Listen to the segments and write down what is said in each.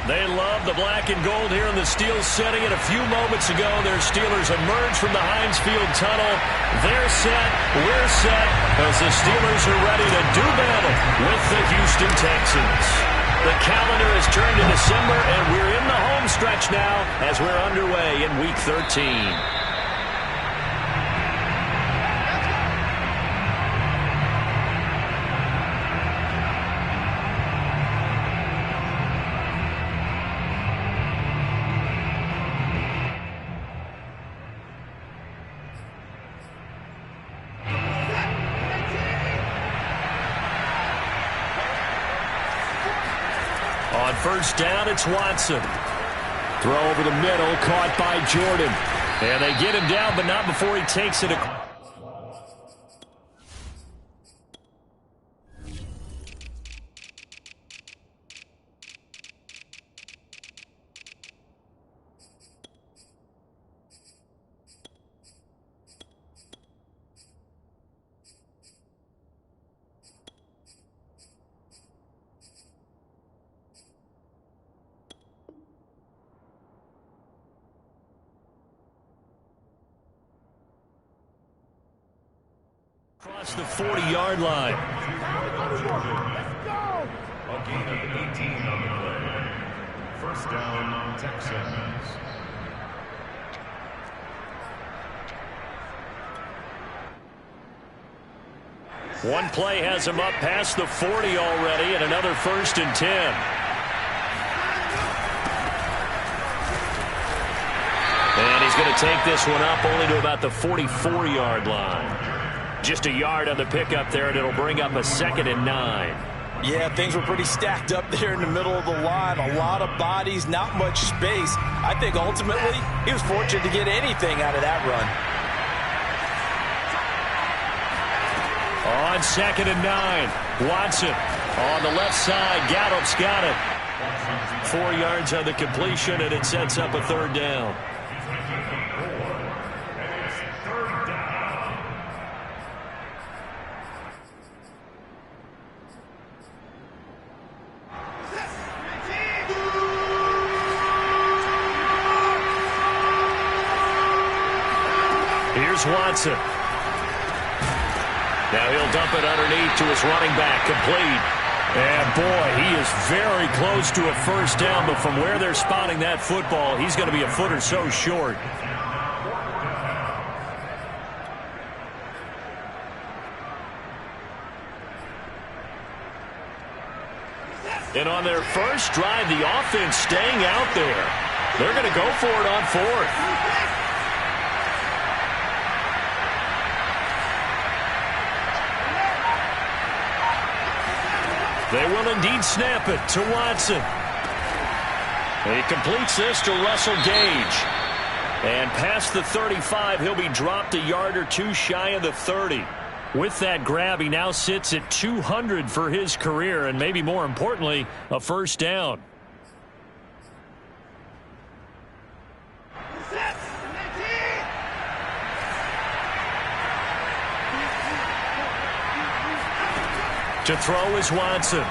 They love the black and gold here in the Steel setting. And a few moments ago, their Steelers emerged from the Heinz Field tunnel. They're set. We're set as the Steelers are ready to do battle with the Houston Texans. The calendar has turned to December, and we're in the home stretch now as we're underway in Week 13. On first down, it's Watson. Throw over the middle, caught by Jordan. And they get him down, but not before he takes it. Across the 40-yard line. A gain of 18 on the play. First down, Texans. One play has him up past the 40 already, and another 1st and 10. And he's going to take this one up only to about the 44-yard line. Just a yard on the pickup there, and it'll bring up a 2nd and 9. Yeah, things were pretty stacked up there in the middle of the line. A lot of bodies, not much space. I think ultimately he was fortunate to get anything out of that run. On 2nd and 9, Watson on the left side. Gallup's got it. 4 yards on the completion, and it sets up a 3rd down. Here's Watson. Now he'll dump it underneath to his running back, complete. And boy, he is very close to a 1st down, but from where they're spotting that football, he's going to be a foot or so short. And on their first drive, the offense staying out there. They're going to go for it on 4th. They will indeed snap it to Watson. He completes this to Russell Gage. And past the 35, he'll be dropped a yard or 2 shy of the 30. With that grab, he now sits at 200 for his career, and maybe more importantly, a 1st down. To throw is Watson.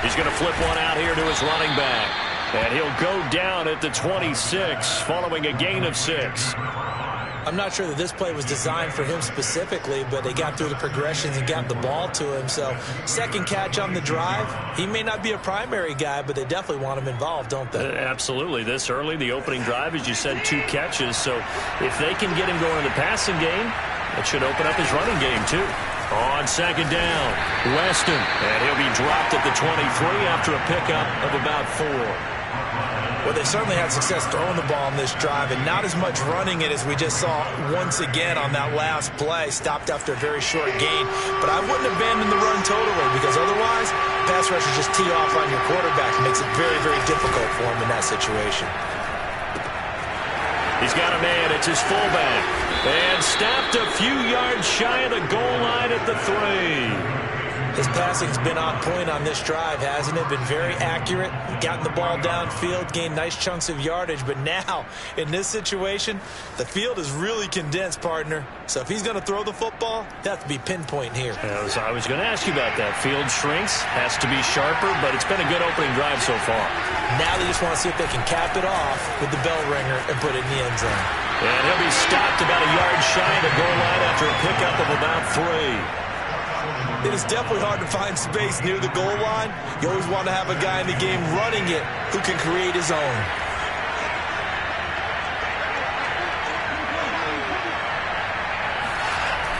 He's going to flip one out here to his running back. And he'll go down at the 26 following a gain of 6. I'm not sure that this play was designed for him specifically, but they got through the progressions and got the ball to him. So 2nd catch on the drive. He may not be a primary guy, but they definitely want him involved, don't they? Absolutely. This early, the opening drive, as you said, 2 catches. So if they can get him going in the passing game, it should open up his running game, too. On 2nd down, Weston. And he'll be dropped at the 23 after a pickup of about 4. Well, they certainly had success throwing the ball on this drive, and not as much running it as we just saw once again on that last play. Stopped after a very short gain. But I wouldn't abandon the run totally, because otherwise, pass rushers just tee off on your quarterback. It makes it very, very difficult for him in that situation. He's got a man. It's his fullback. And stopped a few yards shy of the goal line at the 3. His passing's been on point on this drive, hasn't it? Been very accurate, gotten the ball downfield, gained nice chunks of yardage. But now, in this situation, the field is really condensed, partner. So if he's going to throw the football, that has to be pinpoint here. I was going to ask you about that. Field shrinks, has to be sharper, but it's been a good opening drive so far. Now they just want to see if they can cap it off with the bell ringer and put it in the end zone. And he'll be stopped about a yard shy of the goal line after a pickup of about 3. It is definitely hard to find space near the goal line. You always want to have a guy in the game running it who can create his own.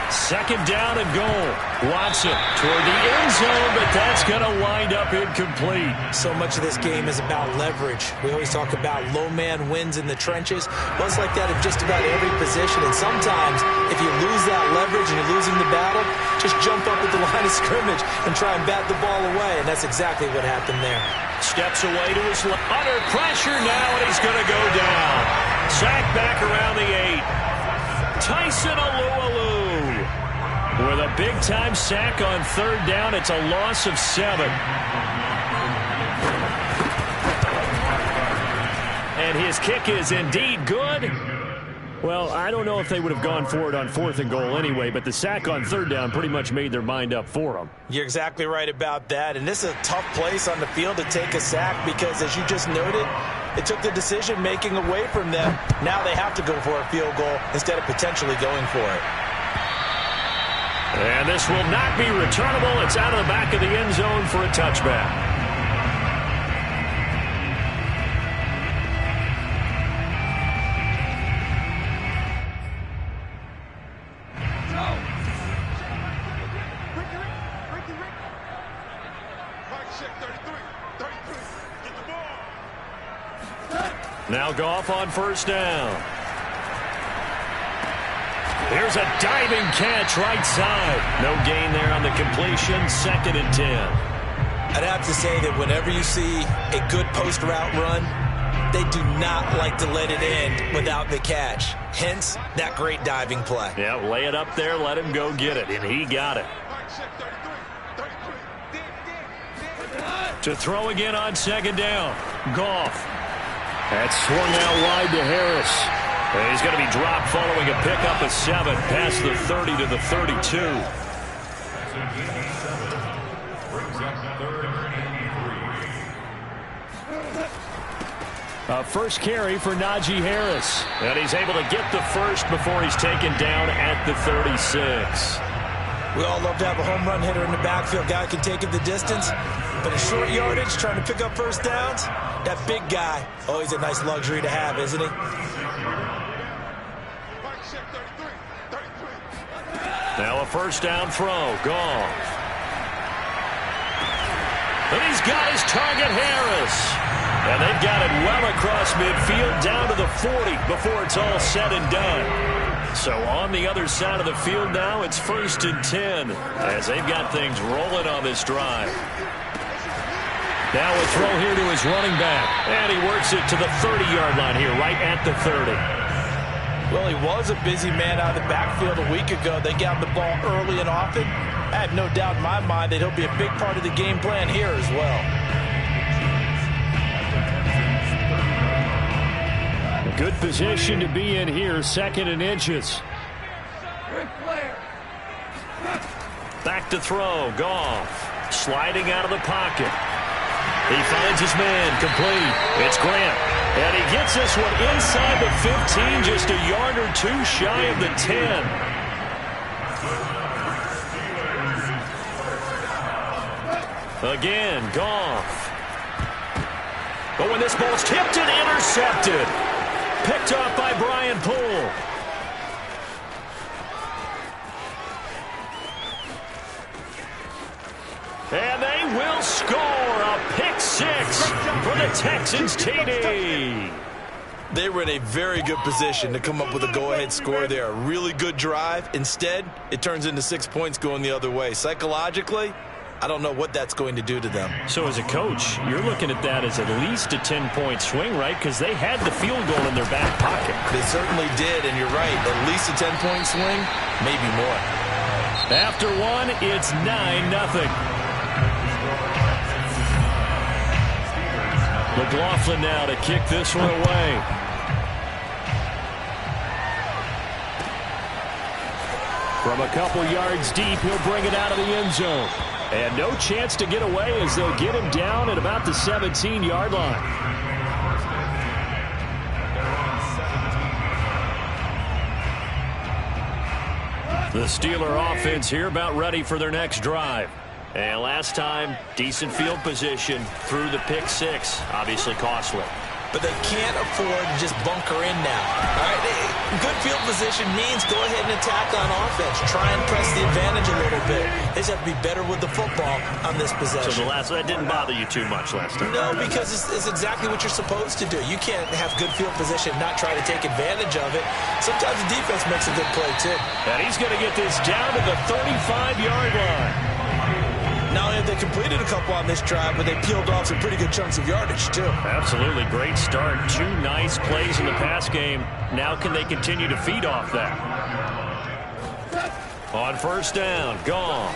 Second down and goal. Watson toward the end zone, but that's going to wind up incomplete. So much of this game is about leverage. We always talk about low man wins in the trenches. Well, it's like that in just about every position. And sometimes, if you lose that leverage and you're losing the battle, just jump up at the line of scrimmage and try and bat the ball away. And that's exactly what happened there. Steps away to his left. Under pressure now, and he's going to go down. Sacked back around the 8. Tyson Alualu with a big-time sack on third down. It's a loss of 7. And his kick is indeed good. Well, I don't know if they would have gone for it on 4th and goal anyway, but the sack on third down pretty much made their mind up for them. You're exactly right about that. And this is a tough place on the field to take a sack because, as you just noted, it took the decision-making away from them. Now they have to go for a field goal instead of potentially going for it. And this will not be returnable. It's out of the back of the end zone for a touchback. Now Goff on first down. Here's a diving catch right side. No gain there on the completion. 2nd and 10. I'd have to say that whenever you see a good post route run, they do not like to let it end without the catch. Hence, that great diving play. Yeah, lay it up there, let him go get it, and he got it. To throw again on 2nd down. Goff. That's swung out wide to Harris. And he's going to be dropped following a pickup of 7 past the 30 to the 32. First carry for Najee Harris. And he's able to get the first before he's taken down at the 36. We all love to have a home run hitter in the backfield. Guy can take it the distance. But in short yardage, trying to pick up first downs, that big guy, always a nice luxury to have, isn't he? Now a first down throw. Goff. And he's got his target, Harris. And they've got it well across midfield down to the 40 before it's all said and done. So on the other side of the field now, it's 1st and 10 as they've got things rolling on this drive. Now a throw here to his running back. And he works it to the 30-yard line here, right at the 30. Well, he was a busy man out of the backfield a week ago. They got the ball early and often. I have no doubt in my mind that he'll be a big part of the game plan here as well. Good position to be in here, 2nd and inches. Back to throw, Goff. Sliding out of the pocket. He finds his man, complete. It's Grant. And he gets this one inside the 15, just a yard or 2 shy of the 10. Again, Goff. But when this ball's tipped and intercepted. Picked off by Brian Poole. And they will score a pick 6 for the Texans TD. They were in a very good position to come up with a go-ahead score there. A really good drive. Instead, it turns into 6 points going the other way. Psychologically, I don't know what that's going to do to them. So as a coach, you're looking at that as at least a 10-point swing, right? Because they had the field goal in their back pocket. They certainly did, and you're right. At least a 10-point swing, maybe more. After one, it's 9-0. McLaughlin now to kick this one away. From a couple yards deep, he'll bring it out of the end zone. And no chance to get away as they'll get him down at about the 17-yard line. The Steeler offense here about ready for their next drive. And last time, decent field position through the pick six. Obviously costly. But they can't afford to just bunker in now. All right? Good field position means go ahead and attack on offense. Try and press the advantage a little bit. They just have to be better with the football on this possession. So that didn't bother you too much last time? No, because it's exactly what you're supposed to do. You can't have good field position and not try to take advantage of it. Sometimes the defense makes a good play, too. And he's going to get this down to the 35-yard line. Not only have they completed a couple on this drive, but they peeled off some pretty good chunks of yardage, too. Absolutely. Great start. 2 nice plays in the pass game. Now can they continue to feed off that? On first down, Goff.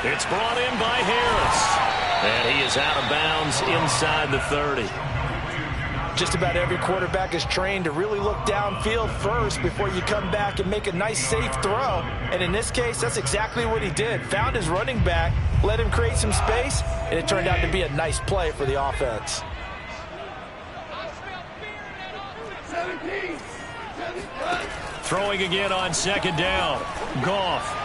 It's brought in by Harris. And he is out of bounds inside the 30. Just about every quarterback is trained to really look downfield first before you come back and make a nice, safe throw. And in this case, that's exactly what he did. Found his running back, let him create some space, and it turned out to be a nice play for the offense. Throwing again on second down. Goff.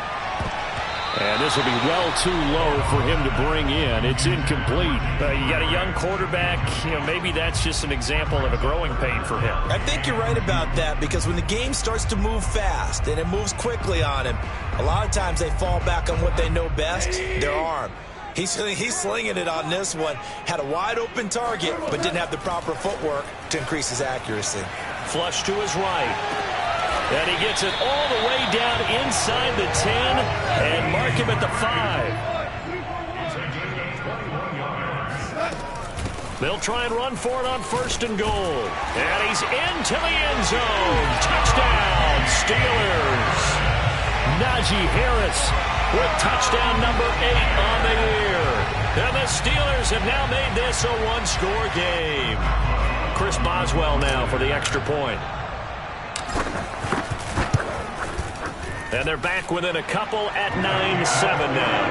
And this will be well too low for him to bring in. It's incomplete. You got a young quarterback. Maybe that's just an example of a growing pain for him. I think you're right about that, because when the game starts to move fast and it moves quickly on him, a lot of times they fall back on what they know best, their arm. He's slinging it on this one. Had a wide open target, but didn't have the proper footwork to increase his accuracy. Flush to his right. And he gets it all the way down inside the 10 and mark him at the 5. They'll try and run for it on first and goal. And he's into the end zone. Touchdown, Steelers. Najee Harris with touchdown number 8 on the year. And the Steelers have now made this a one-score game. Chris Boswell now for the extra point. And they're back within a couple at 9-7 now.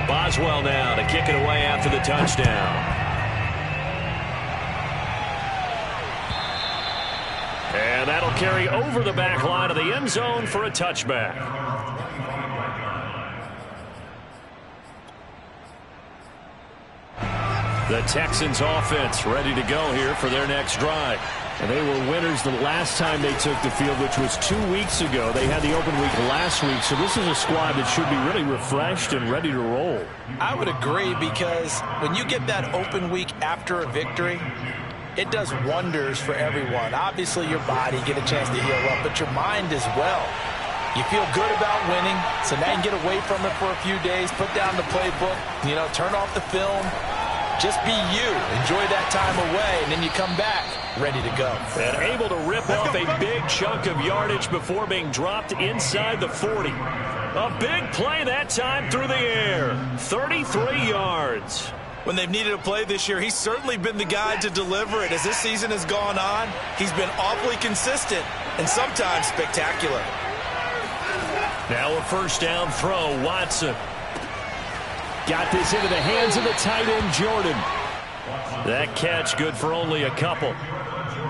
Boswell now to kick it away after the touchdown. And that'll carry over the back line of the end zone for a touchback. The Texans offense ready to go here for their next drive. And they were winners the last time they took the field, which was 2 weeks ago. They had the open week last week, so this is a squad that should be really refreshed and ready to roll. I would agree, because when you get that open week after a victory, it does wonders for everyone. Obviously, your body, get a chance to heal up, but your mind as well. You feel good about winning, so now you can get away from it for a few days, put down the playbook, turn off the film, just be you. Enjoy that time away, and then you come back ready to go. And able to rip off a big chunk of yardage before being dropped inside the 40. A big play that time through the air. 33 yards. When they've needed a play this year, he's certainly been the guy to deliver it. As this season has gone on, he's been awfully consistent and sometimes spectacular. Now a first down throw, Watson. Got this into the hands of the tight end, Jordan. That catch good for only a couple.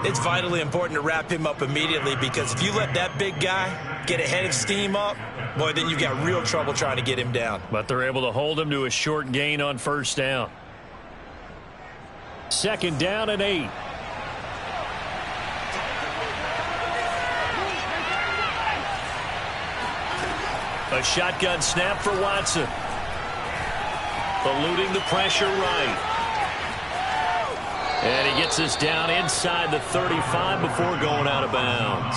It's vitally important to wrap him up immediately, because if you let that big guy get ahead of steam up, boy, then you've got real trouble trying to get him down. But they're able to hold him to a short gain on first down. Second down and 8. A shotgun snap for Watson. Eluding the pressure right. And he gets this down inside the 35 before going out of bounds.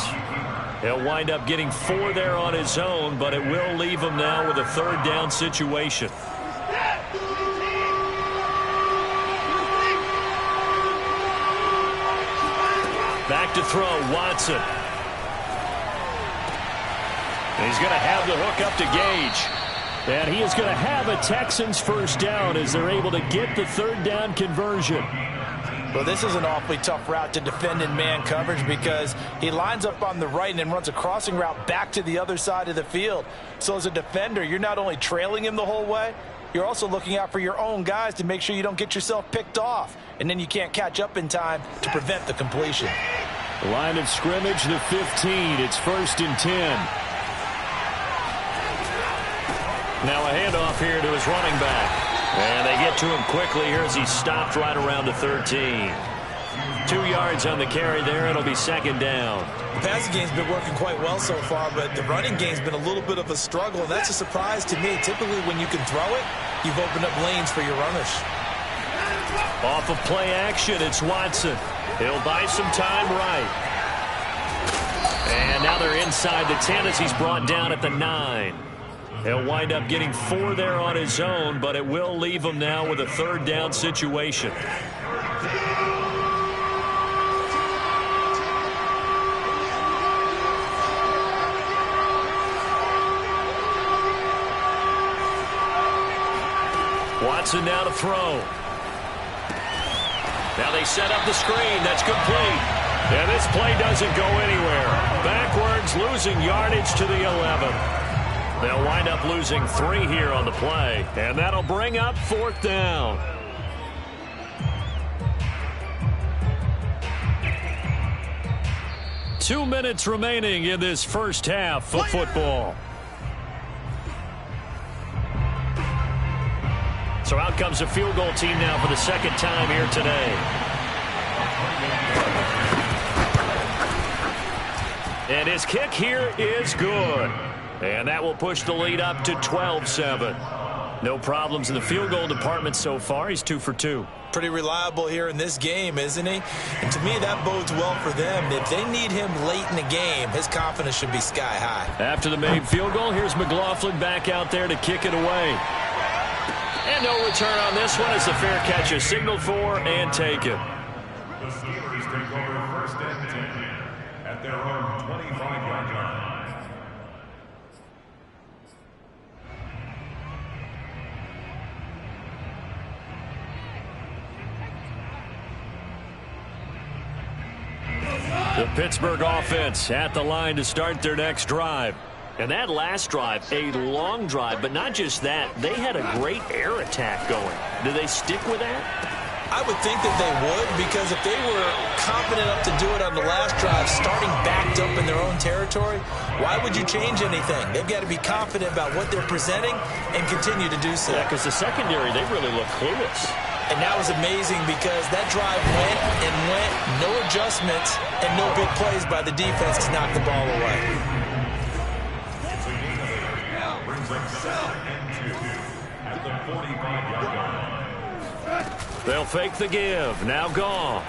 He'll wind up getting 4 there on his own, but it will leave him now with a 3rd down situation. Back to throw, Watson. He's going to have the hook up to Gage. And he is going to have a Texans 1st down as they're able to get the 3rd down conversion. Well, this is an awfully tough route to defend in man coverage because he lines up on the right and then runs a crossing route back to the other side of the field. So as a defender, you're not only trailing him the whole way, you're also looking out for your own guys to make sure you don't get yourself picked off. And then you can't catch up in time to prevent the completion. Line of scrimmage, the 15. It's 1st and 10. Now a handoff here to his running back. And they get to him quickly here as he stopped right around the 13. 2 yards on the carry there. It'll be 2nd down. The passing game's been working quite well so far, but the running game's been a little bit of a struggle, and that's a surprise to me. Typically, when you can throw it, you've opened up lanes for your runners. Off of play action, it's Watson. He'll buy some time right. And now they're inside the 10 as he's brought down at the 9. He'll wind up getting 4 there on his own, but it will leave him now with a 3rd down situation. Watson now to throw. Now they set up the screen. That's complete. And this play doesn't go anywhere. Backwards, losing yardage to the 11. They'll wind up losing 3 here on the play. And that'll bring up 4th down. Two minutes remaining in this first half of football. So out comes a field goal team now for the 2nd time here today. And his kick here is good. And that will push the lead up to 12-7. No problems in the field goal department so far. He's 2 for 2. Pretty reliable here in this game, isn't he? And to me, that bodes well for them. If they need him late in the game, his confidence should be sky high. After the made field goal, here's McLaughlin back out there to kick it away. And no return on this one as the fair catch is signaled for and taken. The Steelers take over 1st and 10 at their own 25-yard line. The Pittsburgh offense at the line to start their next drive. And that last drive, a long drive, but not just that. They had a great air attack going. Do they stick with that? I would think that they would, because if they were confident enough to do it on the last drive, starting backed up in their own territory, why would you change anything? They've got to be confident about what they're presenting and continue to do so. Yeah, because the secondary, they really look clueless. And that was amazing because that drive went and went, no adjustments, and no big plays by the defense to knock the ball away. Brings up 2nd and 2 at the 45-yard line. They'll fake the give. Now Goff.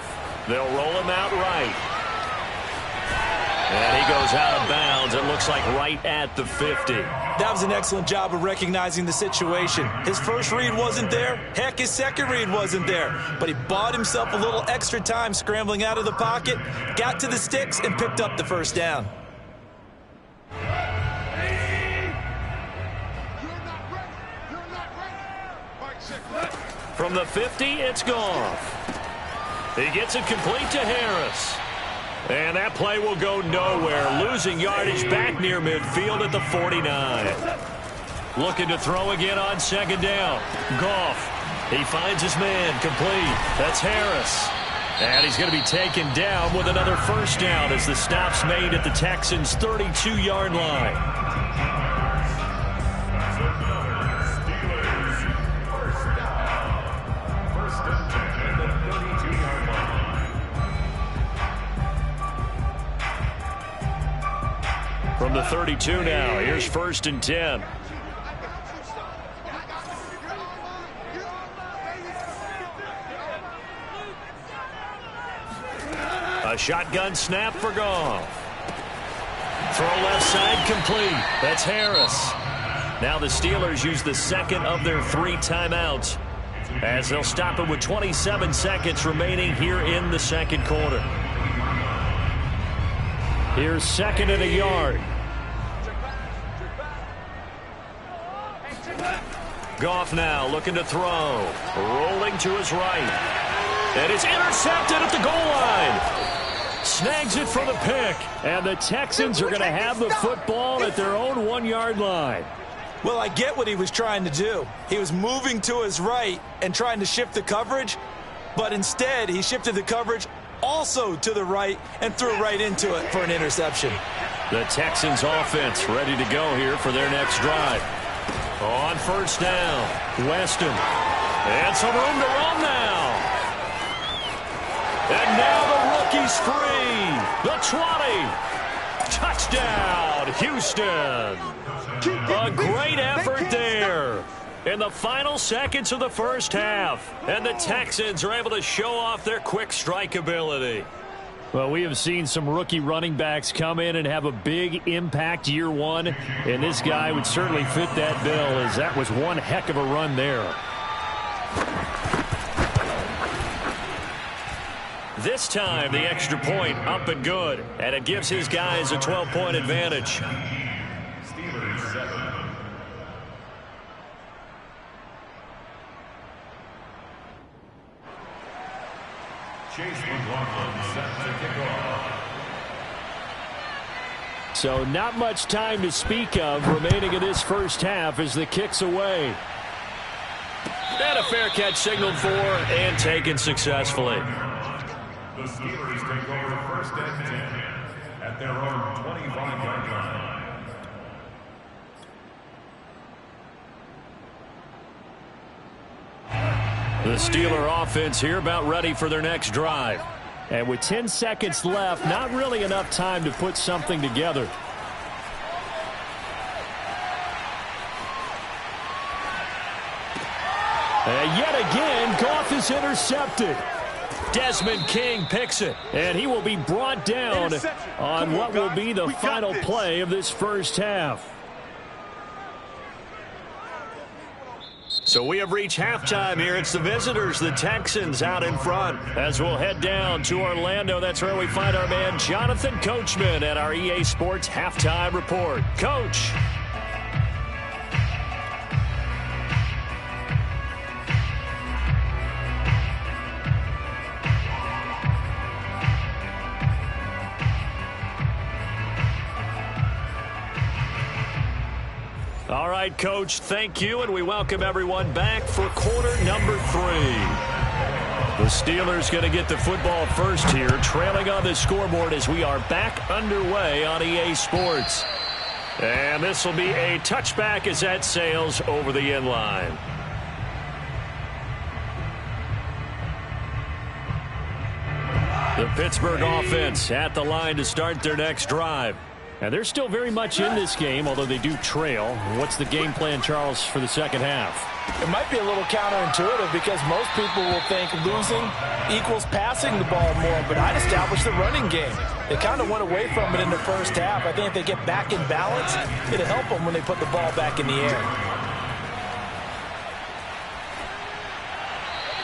They'll roll him out right. And he goes out of bounds. It looks like right at the 50. That was an excellent job of recognizing the situation. His first read wasn't there. Heck, his second read wasn't there. But he bought himself a little extra time scrambling out of the pocket, got to the sticks, and picked up the 1st down. From the 50, it's Goff. He gets it complete to Harris. And that play will go nowhere. Losing yardage back near midfield at the 49. Looking to throw again on 2nd down. Goff. He finds his man complete. That's Harris. And he's going to be taken down with another 1st down as the stop's made at the Texans' 32-yard line. From the 32 now, here's 1st and 10. shotgun snap for Goff. Throw left side complete. That's Harris. Now the Steelers use the second of their 3 timeouts as they'll stop it with 27 seconds remaining here in the second quarter. Here's 2nd and a yard. Goff now looking to throw. Rolling to his right. And it's intercepted at the goal line. Snags it for the pick. And the Texans are going to have the football at their own 1-yard line. Well, I get what he was trying to do. He was moving to his right and trying to shift the coverage, but instead he shifted the coverage also to the right and threw right into it for an interception. The Texans offense ready to go here for their next drive. On first down, Weston. And some room to run now. And now the rookie's free. The 20. Touchdown, Houston. A great effort there in the final seconds of the first half. And the Texans are able to show off their quick strike ability. Well, we have seen some rookie running backs come in and have a big impact year one. And this guy would certainly fit that bill, as that was one heck of a run there. This time, the extra point up and good. And it gives his guys a 12-point advantage. Steelers 7. Chase McLaughlin set to kick off. So not much time to speak of remaining in this first half as the kick's away. And a fair catch signaled for and taken successfully. The Steelers take over first and 10 at their own 25-yard line. The Steeler offense here about ready for their next drive. And with 10 seconds left, not really enough time to put something together. And yet again, Goff is intercepted. Desmond King picks it. And he will be brought down on what will be the final play of this first half. So we have reached halftime here. It's the visitors, the Texans, out in front. As we'll head down to Orlando, that's where we find our man Jonathan Coachman at our EA Sports Halftime Report. Coach. All right, Coach, thank you, and we welcome everyone back for quarter number 3. The Steelers going to get the football first here, trailing on the scoreboard as we are back underway on EA Sports. And this will be a touchback as that sails over the end line. The Pittsburgh offense at the line to start their next drive. And they're still very much in this game, although they do trail. What's the game plan, Charles, for the second half? It might be a little counterintuitive because most people will think losing equals passing the ball more, but I'd establish the running game. They kind of went away from it in the first half. I think if they get back in balance, it'll help them when they put the ball back in the air.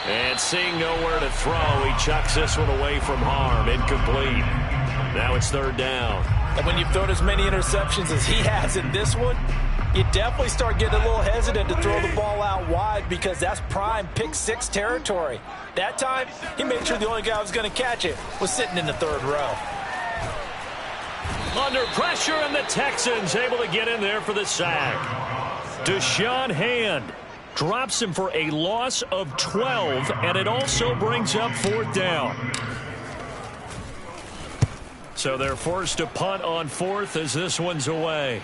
And seeing nowhere to throw, he chucks this one away from harm. Incomplete. Now it's third down. And when you've thrown as many interceptions as he has in this one, you definitely start getting a little hesitant to throw the ball out wide because that's prime pick 6 territory. That time, he made sure the only guy who was going to catch it was sitting in the third row. Under pressure, and the Texans able to get in there for the sack. Deshaun Hand drops him for a loss of 12, and it also brings up fourth down. So they're forced to punt on fourth as this one's away.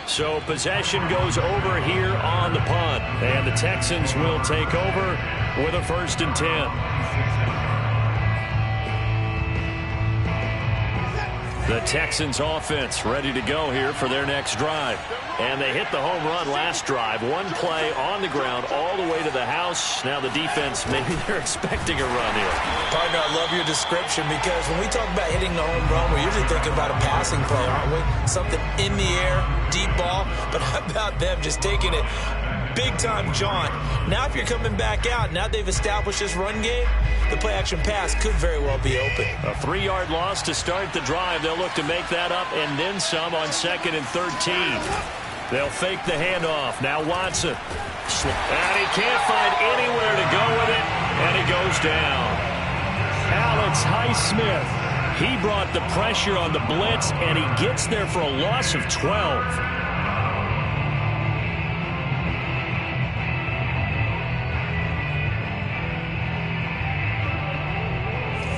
So possession goes over here on the punt. And the Texans will take over with a 1st and 10. The Texans offense ready to go here for their next drive. And they hit the home run last drive. One play on the ground all the way to the house. Now the defense, maybe they're expecting a run here. Partner, I love your description because when we talk about hitting the home run, we're usually thinking about a passing play, aren't we? Something in the air, deep ball. But how about them just taking it big-time jaunt? Now if you're coming back out, now they've established this run game, the play-action pass could very well be open. A 3-yard loss to start the drive. They'll look to make that up and then some on 2nd and 13. They'll fake the handoff. Now Watson. And he can't find anywhere to go with it, and he goes down. Alex Highsmith. He brought the pressure on the blitz, and he gets there for a loss of 12.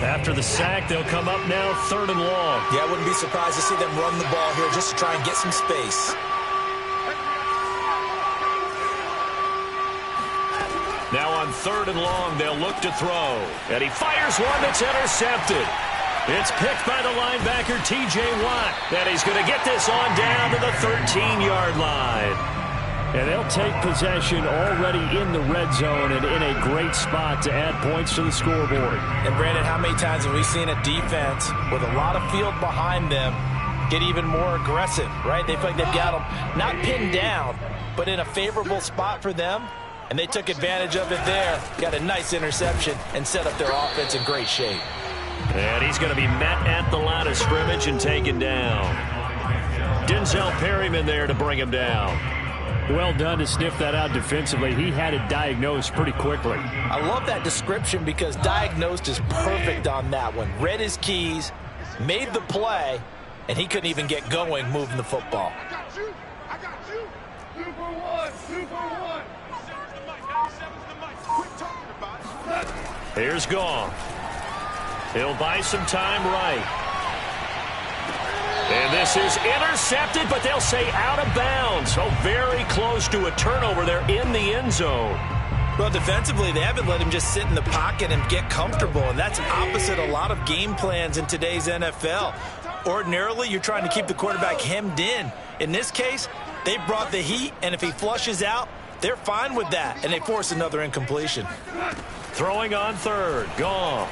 After the sack, they'll come up now 3rd and long. Yeah, I wouldn't be surprised to see them run the ball here just to try and get some space. Now on 3rd and long, they'll look to throw. And he fires one that's intercepted. It's picked by the linebacker, T.J. Watt. And he's going to get this on down to the 13-yard line. And they'll take possession already in the red zone and in a great spot to add points to the scoreboard. And, Brandon, how many times have we seen a defense with a lot of field behind them get even more aggressive, right? They feel like they've got them not pinned down, but in a favorable spot for them. And they took advantage of it there. Got a nice interception and set up their offense in great shape. And he's going to be met at the line of scrimmage and taken down. Denzel Perryman there to bring him down. Well done to sniff that out defensively. He had it diagnosed pretty quickly. I love that description because diagnosed is perfect on that one. Read his keys, made the play, and he couldn't even get going moving the football. I got you. I got you. Super one. Super one. Quit talking about it. Here's Goff. He'll buy some time right. And this is intercepted, but they'll say out of bounds. So very close to a turnover there in the end zone. Well, defensively, they haven't let him just sit in the pocket and get comfortable, and that's opposite a lot of game plans in today's NFL. Ordinarily, you're trying to keep the quarterback hemmed in. In this case, they brought the heat, and if he flushes out, they're fine with that, and they force another incompletion. Throwing on 3rd, Goff.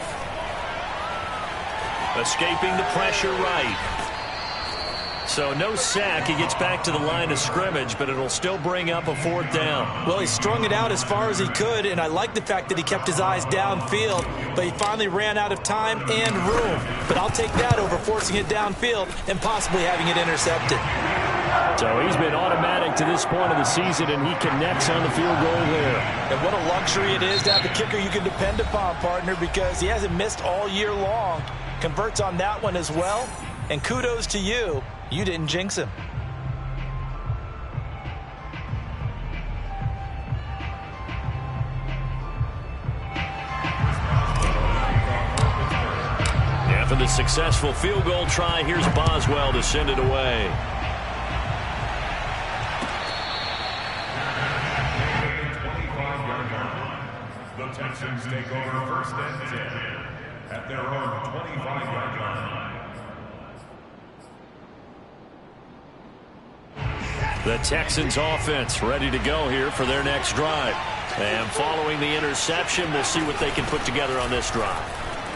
Escaping the pressure right. So no sack. He gets back to the line of scrimmage, but it'll still bring up a 4th down. Well, he strung it out as far as he could, and I like the fact that he kept his eyes downfield, but he finally ran out of time and room. But I'll take that over forcing it downfield and possibly having it intercepted. So he's been automatic to this point of the season, and he connects on the field goal there. And what a luxury it is to have a kicker you can depend upon, partner, because he hasn't missed all year long. Converts on that one as well, and kudos to you. You didn't jinx him. After the successful field goal try, here's Boswell to send it away. The Texans take over 1st and 10 at their own 25-yard line. The Texans offense ready to go here for their next drive. And following the interception, we'll see what they can put together on this drive.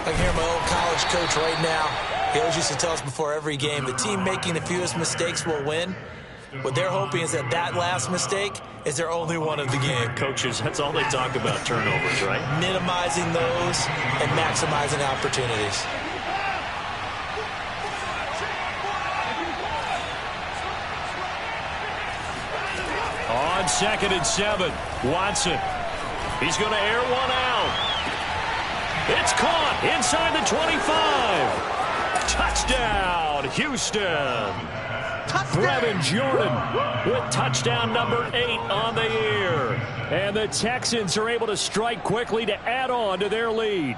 I can hear my old college coach right now. He always used to tell us before every game, the team making the fewest mistakes will win. What they're hoping is that that last mistake is their only one of the game. Coaches, that's all they talk about, turnovers, right? Minimizing those and maximizing opportunities. On 2nd and 7, Watson. He's going to air one out. It's caught inside the 25. Touchdown, Houston. Brevin Jordan with touchdown number 8 on the year. And the Texans are able to strike quickly to add on to their lead.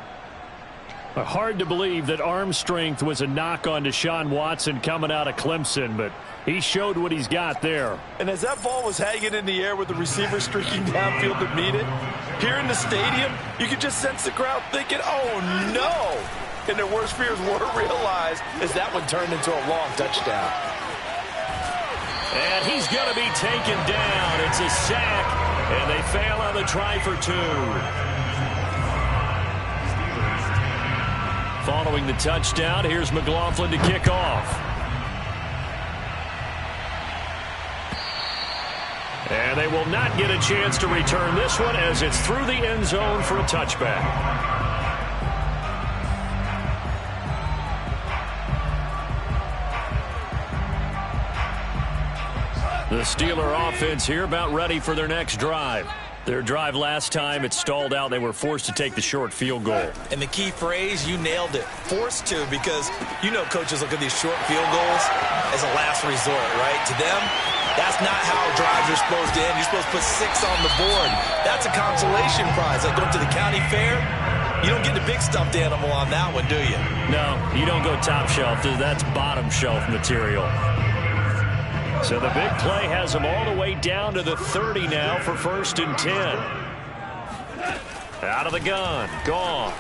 Hard to believe that arm strength was a knock on Deshaun Watson coming out of Clemson, but he showed what he's got there. And as that ball was hanging in the air with the receiver streaking downfield to meet it, here in the stadium, you could just sense the crowd thinking, oh, no. and their worst fears weren't realized as that one turned into a long touchdown. And he's going to be taken down. It's a sack, and they fail on the try for 2. Following the touchdown, here's McLaughlin to kick off. And they will not get a chance to return this one as it's through the end zone for a touchback. The Steeler offense here about ready for their next drive. Their drive last time, it stalled out. They were forced to take the short field goal. And the key phrase, you nailed it, forced to, because you know coaches look at these short field goals as a last resort, right? To them, that's not how drives are supposed to end. You're supposed to put 6 on the board. That's a consolation prize. Like going to the county fair, you don't get the big stuffed animal on that one, do you? No, you don't go top shelf. That's bottom shelf material. So the big play has them all the way down to the 30 now for 1st and 10. Out of the gun. Gone.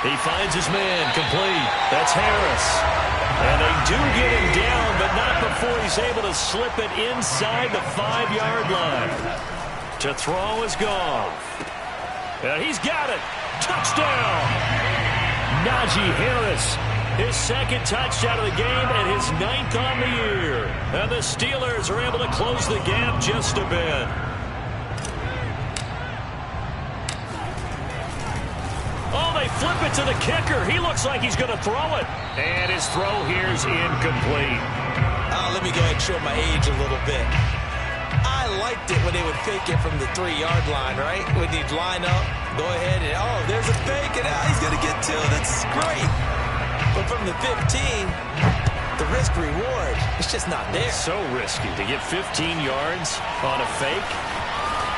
He finds his man. Complete. That's Harris. And they do get him down, but not before he's able to slip it inside the 5-yard line. To throw is Goff. And he's got it. Touchdown. Najee Harris. His 2nd touchdown of the game and his 9th on the year. And the Steelers are able to close the gap just a bit. Oh, they flip it to the kicker. He looks like he's going to throw it. And his throw here's incomplete. Let me go ahead and show my age a little bit. I liked it when they would fake it from the 3-yard line, right? When they'd line up, go ahead and, oh, there's a fake, and he's going to get 2. That's great. But from the 15, the risk-reward, it's just not there. So risky to get 15 yards on a fake.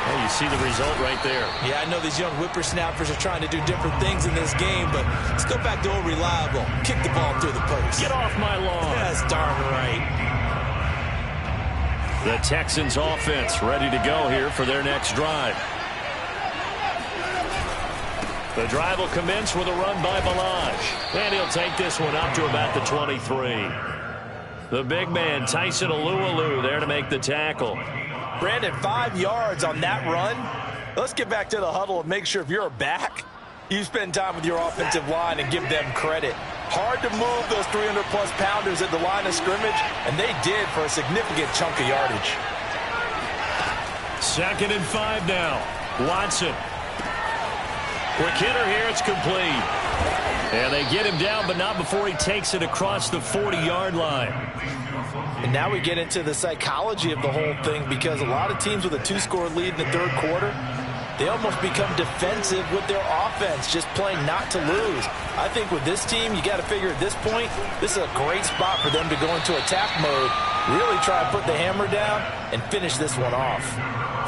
Well, you see the result right there. Yeah, I know these young whippersnappers are trying to do different things in this game, but let's go back to old reliable. Kick the ball through the post. Get off my lawn. That's darn right. The Texans offense ready to go here for their next drive. The drive will commence with a run by Balaj. And he'll take this one up to about the 23. The big man, Tyson Alualu, there to make the tackle. Brandon, 5 yards on that run. Let's get back to the huddle and make sure if you're a back, you spend time with your offensive line and give them credit. Hard to move those 300-plus pounders at the line of scrimmage, and they did for a significant chunk of yardage. 2nd and 5 now. Watson. Quick hitter here, it's complete. And they get him down, but not before he takes it across the 40-yard line. And now we get into the psychology of the whole thing, because a lot of teams with a 2-score lead in the 3rd quarter, they almost become defensive with their offense, just playing not to lose. I think with this team, you got to figure at this point, this is a great spot for them to go into attack mode, really try to put the hammer down and finish this one off.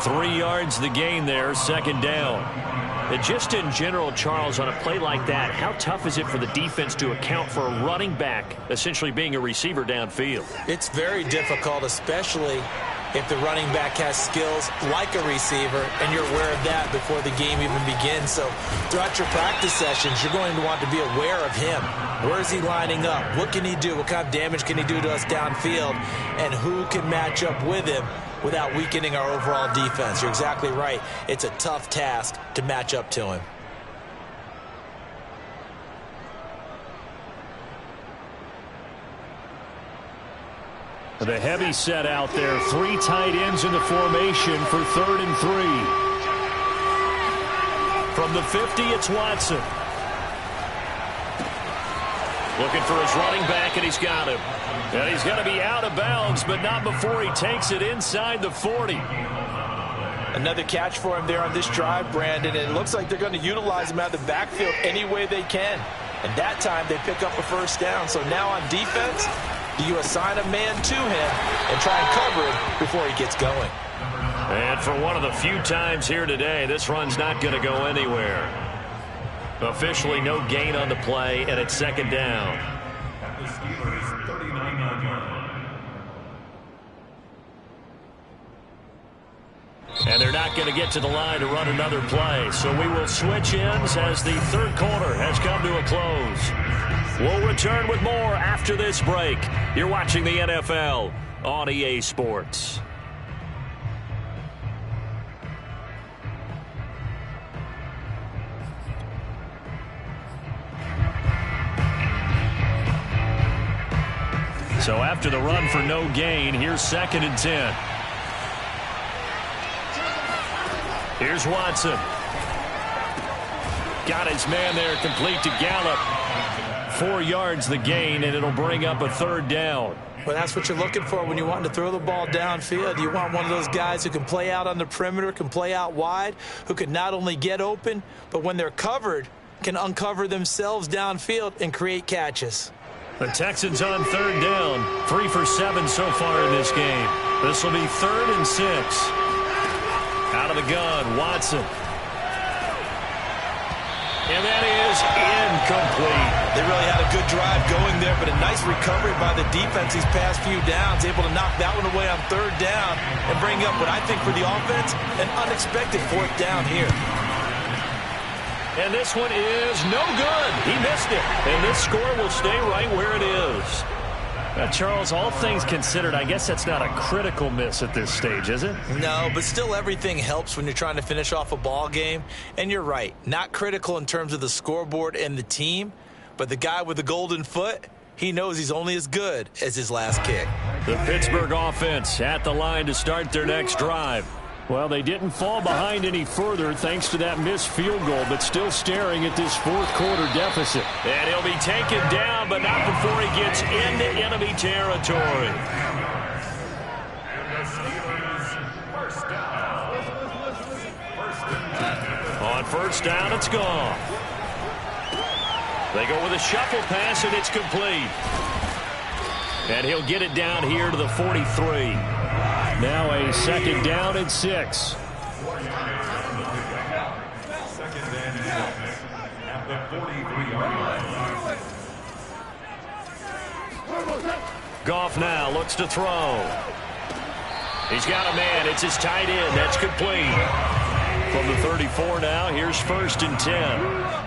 3 yards the gain there, 2nd down. And just in general, Charles, on a play like that, how tough is it for the defense to account for a running back essentially being a receiver downfield? It's very difficult, especially if the running back has skills like a receiver, and you're aware of that before the game even begins. So throughout your practice sessions, you're going to want to be aware of him. Where is he lining up? What can he do? What kind of damage can he do to us downfield? And who can match up with him without weakening our overall defense? You're exactly right. It's a tough task to match up to him. The heavy set out there. 3 tight ends in the formation for 3rd and 3. From the 50, it's Watson. Looking for his running back, and he's got him. And he's going to be out of bounds, but not before he takes it inside the 40. Another catch for him there on this drive, Brandon. And it looks like they're going to utilize him out of the backfield any way they can. And that time, they pick up a 1st down. So now on defense, do you assign a man to him and try and cover him before he gets going? And for one of the few times here today, this run's not going to go anywhere. Officially no gain on the play, and it's 2nd down. The Steelers' 39-yard line. And they're not not going to get to the line to run another play. So we will switch ends as the third quarter has come to a close. We'll return with more after this break. You're watching the NFL on EA Sports. So after the run for no gain, here's 2nd and 10. Here's Watson. Got his man there, complete to Gallup. 4 yards the gain, and it'll bring up a 3rd down. Well, that's what you're looking for when you want to throw the ball downfield. You want one of those guys who can play out on the perimeter, can play out wide, who can not only get open, but when they're covered, can uncover themselves downfield and create catches. The Texans on 3rd down. 3 for 7 so far in this game. This will be 3rd and 6. Out of the gun, Watson. And that is incomplete. They really had a good drive going there, but a nice recovery by the defense these past few downs. Able to knock that one away on 3rd down and bring up what I think for the offense, an unexpected 4th down here. And this one is no good. He missed it. And this score will stay right where it is. Charles, all things considered, I guess that's not a critical miss at this stage, is it? No, but still everything helps when you're trying to finish off a ball game. And you're right, not critical in terms of the scoreboard and the team, but the guy with the golden foot, he knows he's only as good as his last kick. The Pittsburgh offense at the line to start their next drive. Well, they didn't fall behind any further thanks to that missed field goal, but still staring at this 4th quarter deficit. And he'll be taken down, but not before he gets into enemy territory. On 1st down, it's gone. They go with a shuffle pass, and it's complete. And he'll get it down here to the 43. Now a 2nd down and 6. Goff now looks to throw. He's got a man. It's his tight end. That's complete. From the 34 now, here's 1st and 10.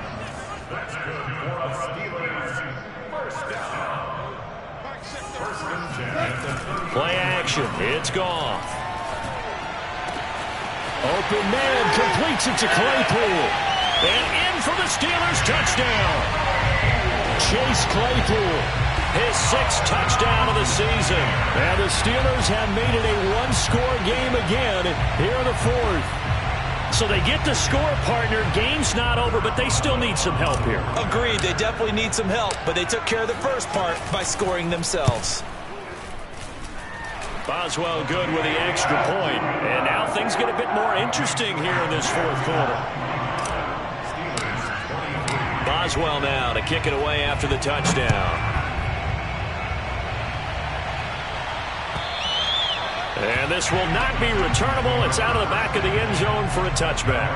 Play action. It's gone. Open man completes it to Claypool. And in for the Steelers touchdown. Chase Claypool. His 6th touchdown of the season. And the Steelers have made it a one-score game again here in the 4th. So they get the score, partner. Game's not over, but they still need some help here. Agreed. They definitely need some help, but they took care of the first part by scoring themselves. Boswell good with the extra point. And now things get a bit more interesting here in this 4th quarter. Boswell now to kick it away after the touchdown. And this will not be returnable. It's out of the back of the end zone for a touchback.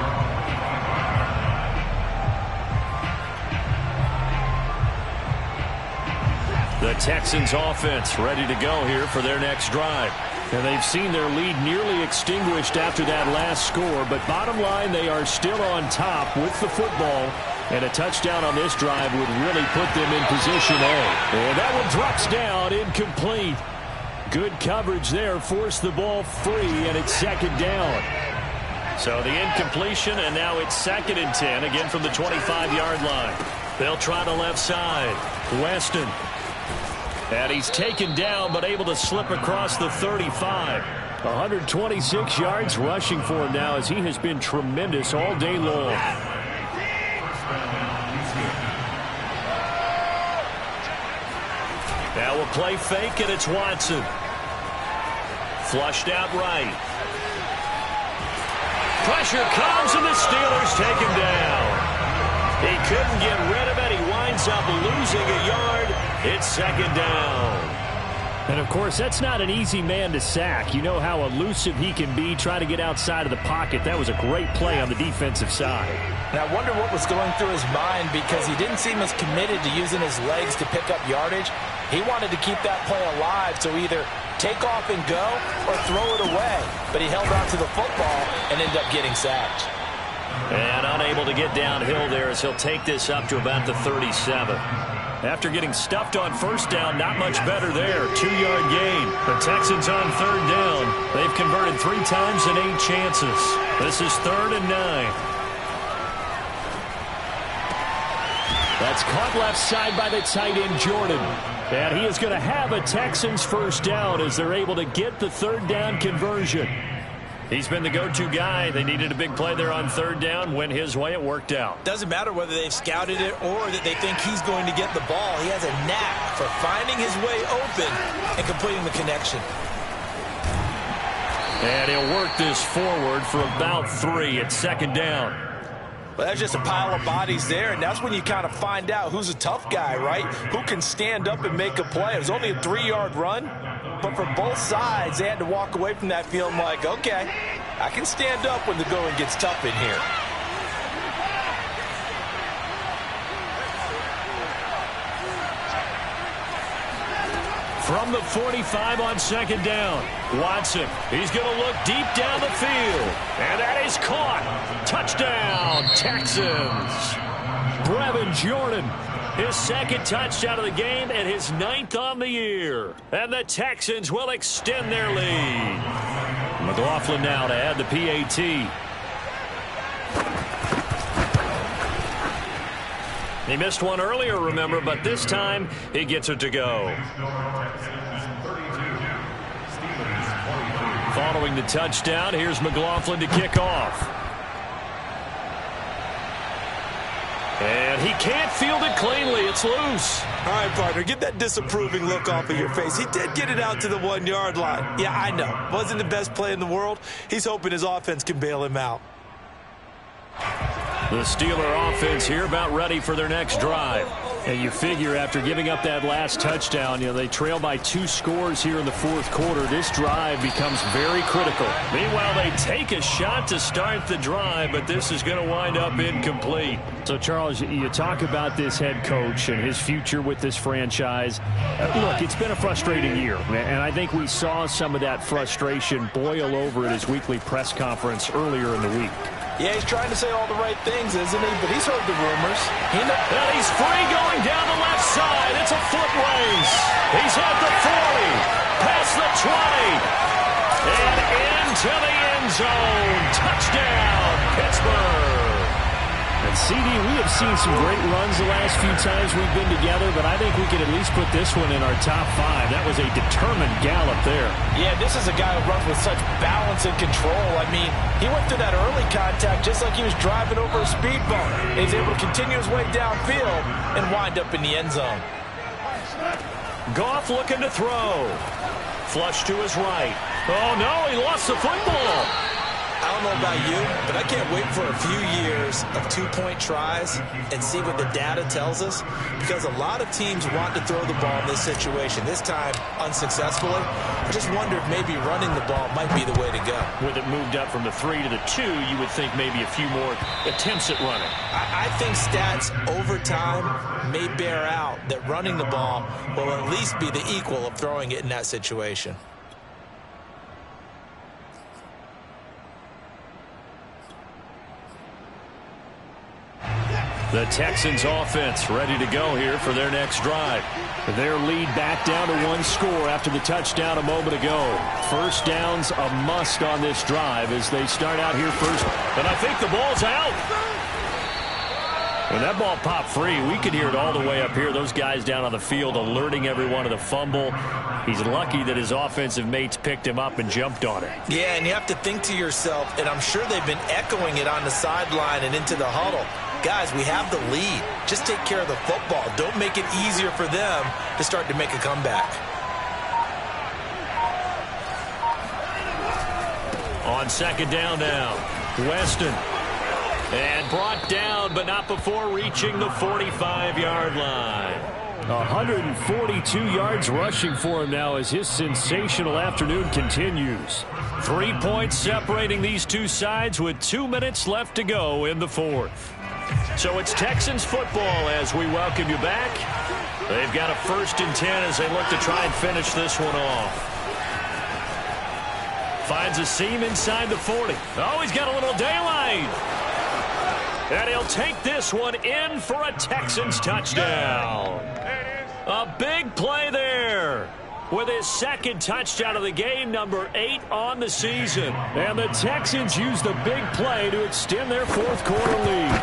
The Texans offense ready to go here for their next drive. And they've seen their lead nearly extinguished after that last score. But bottom line, they are still on top with the football. And a touchdown on this drive would really put them in position A. And that one drops down, incomplete. Good coverage there, forced the ball free, and it's 2nd down. So the incompletion, and now it's 2nd and 10, again from the 25-yard line. They'll try the left side. Weston. And he's taken down, but able to slip across the 35. 126 yards rushing for him now, as he has been tremendous all day long. Now we'll play fake, and it's Watson. Flushed out right. Pressure comes, and the Steelers take him down. He couldn't get rid of it. He winds up losing a yard. It's 2nd down. And, of course, that's not an easy man to sack. You know how elusive he can be, trying to get outside of the pocket. That was a great play on the defensive side. And I wonder what was going through his mind, because he didn't seem as committed to using his legs to pick up yardage. He wanted to keep that play alive, so either take off and go or throw it away. But he held on to the football and ended up getting sacked. And unable to get downhill there as he'll take this up to about the 37. After getting stuffed on first down, not much better there. 2-yard gain. The Texans on third down. They've converted 3 times in 8 chances. This is 3rd and 9. That's caught left side by the tight end, Jordan. And he is going to have a Texans first down as they're able to get the 3rd down conversion. He's been the go-to guy. They needed a big play there on 3rd down. Went his way. It worked out. Doesn't matter whether they've scouted it or that they think he's going to get the ball. He has a knack for finding his way open and completing the connection. And he'll work this forward for about 3 at 2nd down. Well, that's just a pile of bodies there, and that's when you kind of find out who's a tough guy, right? Who can stand up and make a play. It was only a 3-yard run, but for both sides, they had to walk away from that feeling like, okay, I can stand up when the going gets tough in here. From the 45 on 2nd down, Watson. He's going to look deep down the field. And that is caught. Touchdown, Texans. Brevin Jordan, his 2nd touchdown of the game and his 9th on the year. And the Texans will extend their lead. McLaughlin now to add the PAT. He missed one earlier, remember, but this time he gets it to go. Following the touchdown, here's McLaughlin to kick off. And he can't field it cleanly. It's loose. All right, partner, get that disapproving look off of your face. He did get it out to the 1-yard line. Yeah, I know. Wasn't the best play in the world. He's hoping his offense can bail him out. The Steeler offense here about ready for their next drive. And you figure after giving up that last touchdown, they trail by 2 scores here in the 4th quarter. This drive becomes very critical. Meanwhile, they take a shot to start the drive, but this is going to wind up incomplete. So, Charles, you talk about this head coach and his future with this franchise. Look, it's been a frustrating year, and I think we saw some of that frustration boil over at his weekly press conference earlier in the week. Yeah, he's trying to say all the right things, isn't he? But he's heard the rumors. And he's free going down the left side. It's a foot race. He's at the 40, past the 20, and into the end zone. Touchdown, Pittsburgh. And CD, we have seen some great runs the last few times we've been together, but I think we can at least put this one in our top 5. That was a determined gallop there. Yeah, this is a guy who runs with such balance and control. I mean, he went through that early contact just like he was driving over a speed bump. He's able to continue his way downfield and wind up in the end zone. Goff looking to throw. Flush to his right. Oh, no, he lost the football. I don't know about you, but I can't wait for a few years of 2-point tries and see what the data tells us, because a lot of teams want to throw the ball in this situation, this time unsuccessfully. I just wonder if maybe running the ball might be the way to go. With it moved up from the 3 to the 2, you would think maybe a few more attempts at running. I think stats over time may bear out that running the ball will at least be the equal of throwing it in that situation. The Texans offense ready to go here for their next drive. Their lead back down to 1 score after the touchdown a moment ago. First down's a must on this drive as they start out here first. And I think the ball's out. When that ball popped free, we could hear it all the way up here. Those guys down on the field alerting everyone of the fumble. He's lucky that his offensive mates picked him up and jumped on it. Yeah, and you have to think to yourself, and I'm sure they've been echoing it on the sideline and into the huddle. Guys, we have the lead. Just take care of the football. Don't make it easier for them to start to make a comeback. On 2nd down now, Weston. And brought down, but not before reaching the 45-yard line. 142 yards rushing for him now as his sensational afternoon continues. 3 points separating these two sides with 2 minutes left to go in the 4th. So it's Texans football as we welcome you back. They've got a 1st and 10 as they look to try and finish this one off. Finds a seam inside the 40. Oh, he's got a little daylight. And he'll take this one in for a Texans touchdown. A big play there with his second touchdown of the game, number 8 on the season. And the Texans use the big play to extend their fourth quarter lead.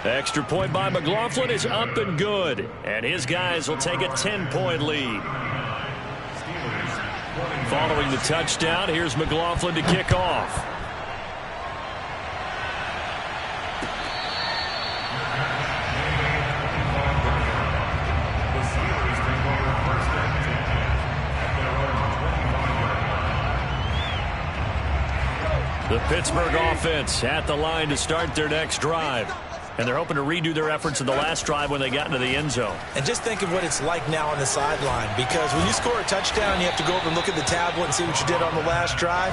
Extra point by McLaughlin is up and good. And his guys will take a 10-point lead. Following the touchdown, here's McLaughlin to kick off. The Pittsburgh offense at the line to start their next drive. And they're hoping to redo their efforts in the last drive when they got into the end zone. And just think of what it's like now on the sideline, because when you score a touchdown, you have to go over and look at the tablet and see what you did on the last drive.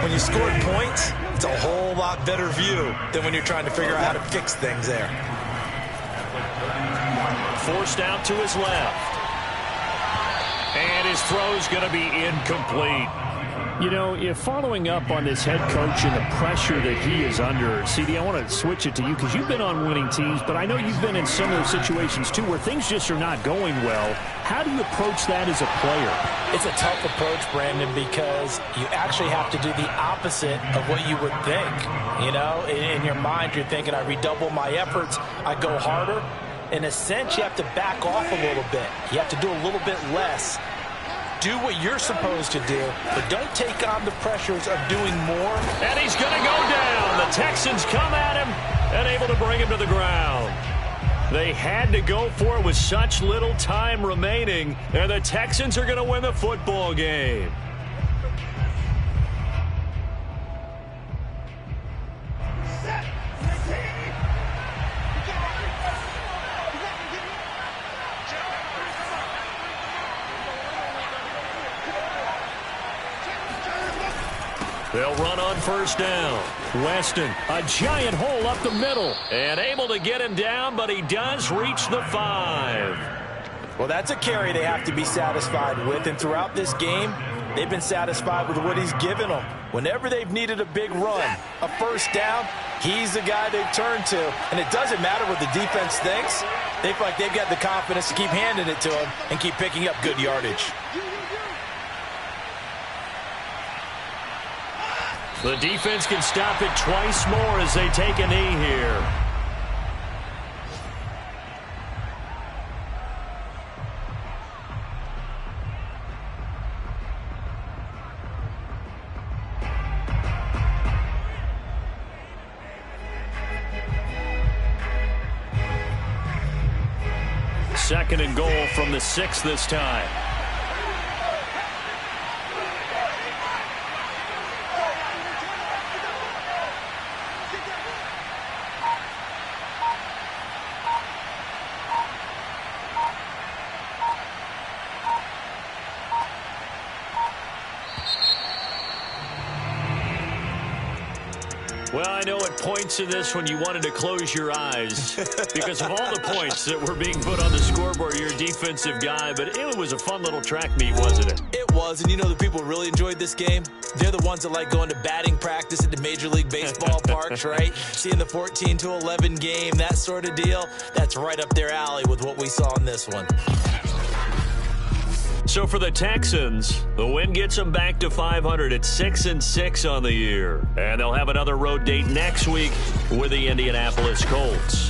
When you scored points, it's a whole lot better view than when you're trying to figure out how to fix things there. Forced out to his left. And his throw's going to be incomplete. You know, if following up on this head coach and the pressure that he is under, CD, I want to switch it to you because you've been on winning teams, but I know you've been in similar situations too where things just are not going well. How do you approach that as a player? It's a tough approach, Brandon, because you actually have to do the opposite of what you would think. You know, in your mind, you're thinking, I redouble my efforts, I go harder. In a sense, you have to back off a little bit. You have to do a little bit less. Do what you're supposed to do, but don't take on the pressures of doing more. And he's going to go down. The Texans come at him and able to bring him to the ground. They had to go for it with such little time remaining, and the Texans are going to win the football game. They'll run on first down. Weston, a giant hole up the middle. And able to get him down, but he does reach the 5. Well, that's a carry they have to be satisfied with. And throughout this game, they've been satisfied with what he's given them. Whenever they've needed a big run, a first down, he's the guy they've turned to. And it doesn't matter what the defense thinks. They feel like they've got the confidence to keep handing it to him and keep picking up good yardage. The defense can stop it twice more as they take a knee here. Second and goal from the 6 this time. Well, I know at points in this when you wanted to close your eyes because of all the points that were being put on the scoreboard. You're a defensive guy, but it was a fun little track meet, wasn't it? It was, and you know the people who really enjoyed this game? They're the ones that like going to batting practice at the Major League Baseball parks, right? Seeing the 14-11 game, that sort of deal. That's right up their alley with what we saw in this one. So for the Texans, the win gets them back to 500 at 6-6 on the year. And they'll have another road date next week with the Indianapolis Colts.